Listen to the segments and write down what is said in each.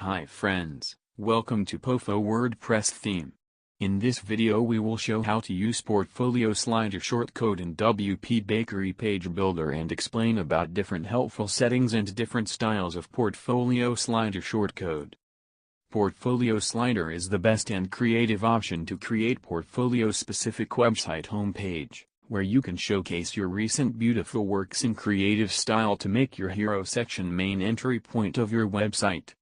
Hi friends, welcome to POFO WordPress Theme. In this video we will show how to use Portfolio Slider shortcode in WP Bakery Page Builder and explain about different helpful settings and different styles of Portfolio Slider shortcode. Portfolio Slider is the best and creative option to create portfolio-specific website homepage, where you can showcase your recent beautiful works in creative style to make your hero section main entry point of your website.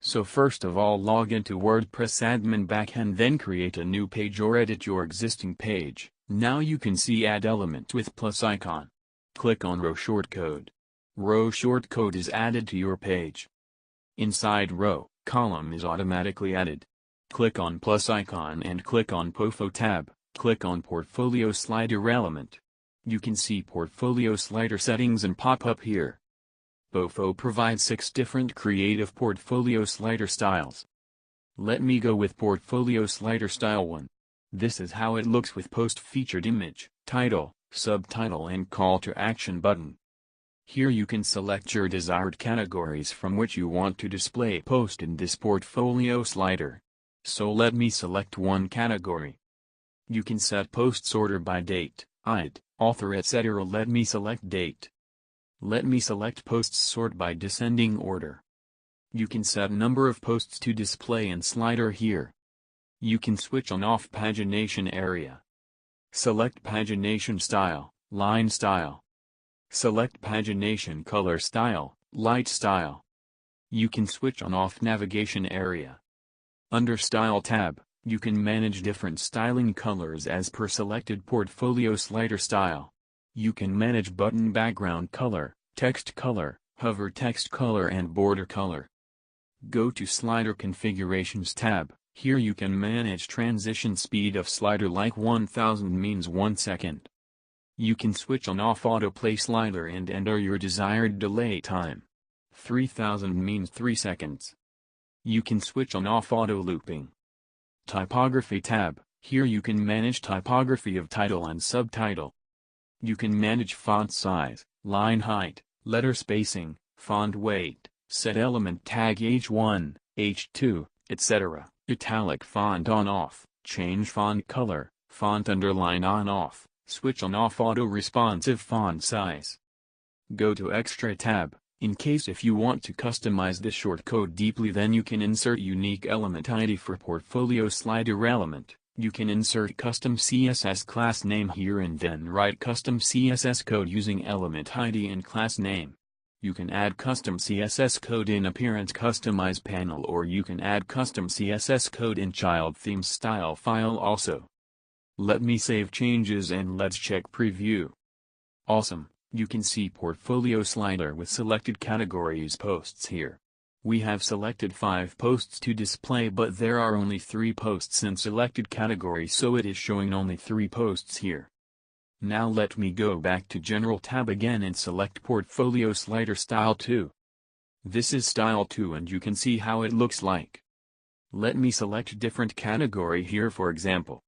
So first of all, log into WordPress admin backend, then create a new page or edit your existing page. Now you can see add element with plus icon. Click on row shortcode. Row shortcode is added to your page. Inside row, column is automatically added. Click on plus icon and click on POFO tab. Click on Portfolio Slider element. You can see Portfolio Slider settings and pop up here. POFO provides 6 different creative Portfolio Slider styles. Let me go with Portfolio Slider Style 1. This is how it looks with post featured image, title, subtitle and call to action button. Here you can select your desired categories from which you want to display post in this Portfolio Slider. So let me select one category. You can set posts order by date, ID, author etc. Let me select date. Let me select posts sort by descending order. You can set number of posts to display in slider here. You can switch on off pagination area. Select pagination style, line style. Select pagination color style, light style. You can switch on off navigation area. Under Style tab, you can manage different styling colors as per selected Portfolio Slider style. You can manage button background color, text color, hover text color and border color. Go to Slider Configurations tab. Here you can manage transition speed of slider like 1000 means 1 second. You can switch on off autoplay slider and enter your desired delay time. 3000 means 3 seconds. You can switch on off auto looping. Typography tab. Here you can manage typography of title and subtitle. You can manage font size, line height, letter spacing, font weight, set element tag H1, H2, etc. Italic font on-off, change font color, font underline on-off, switch on-off auto-responsive font size. Go to Extra tab. In case if you want to customize this shortcode deeply, then you can insert unique element ID for Portfolio Slider element. You can insert custom CSS class name here and then write custom CSS code using element ID and class name. You can add custom CSS code in Appearance Customize panel, or you can add custom CSS code in Child Themes style file also. Let me save changes and let's check preview. Awesome, you can see Portfolio Slider with selected categories posts here. We have selected 5 posts to display, but there are only 3 posts in selected category, so it is showing only 3 posts here. Now let me go back to General tab again and select Portfolio Slider Style 2. This is Style 2 and you can see how it looks like. Let me select different category here. For example,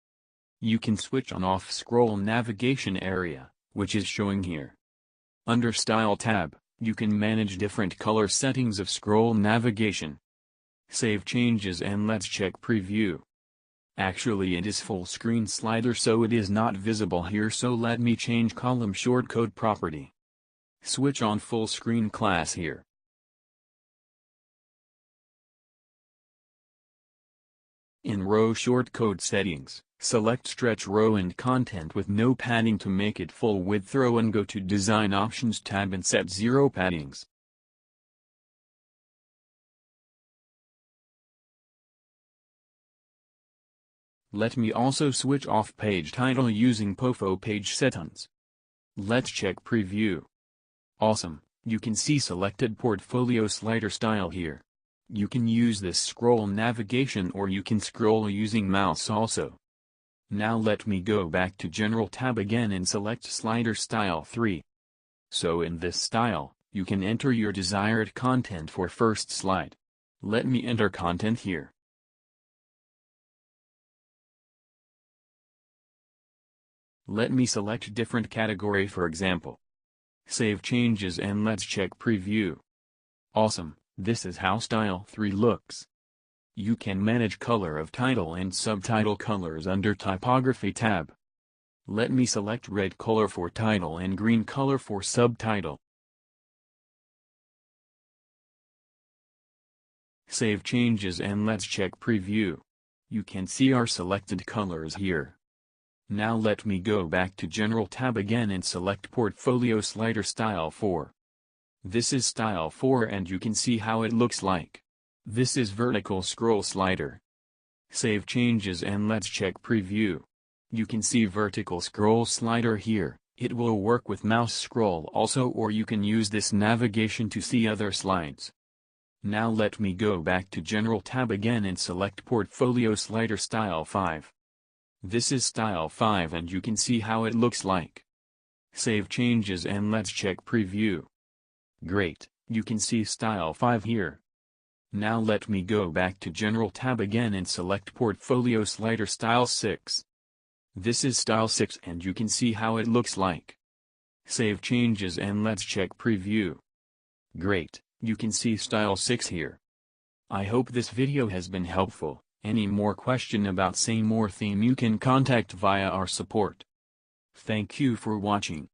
you can switch on off scroll navigation area, which is showing here. Under Style tab, you can manage different color settings of scroll navigation. Save changes and let's check preview. Actually it is full screen slider, so it is not visible here, so let me change column shortcode property. Switch on full screen class here. In row shortcode settings, select stretch row and content with no padding to make it full width row, and go to Design Options tab and set 0 paddings. Let me also switch off page title using POFO page settings. Let's check preview. Awesome, you can see selected Portfolio Slider style here. You can use this scroll navigation, or you can scroll using mouse also. Now let me go back to General tab again and select Slider Style 3. So in this style, you can enter your desired content for first slide. Let me enter content here. Let me select different category, for example. Save changes and let's check preview. Awesome, This is how Style 3 looks. You can manage color of title and subtitle colors under Typography tab. Let me select red color for title and green color for subtitle. Save changes and let's check preview. You can see our selected colors here. Now let me go back to General tab again and select Portfolio Slider Style 4. This is Style 4 and you can see how it looks like. This is vertical scroll slider. Save changes and let's check preview. You can see vertical scroll slider here. It will work with mouse scroll also, or you can use this navigation to see other slides. Now let me go back to General tab again and select Portfolio Slider Style 5. This is Style 5 and you can see how it looks like. Save changes and let's check preview. Great, you can see Style 5 here. Now let me go back to General tab again and select Portfolio Slider Style 6. This is Style 6 and you can see how it looks like. Save changes and let's check preview. Great, you can see Style 6 here. I hope this video has been helpful. Any more question about same or theme you can contact via our support. Thank you for watching.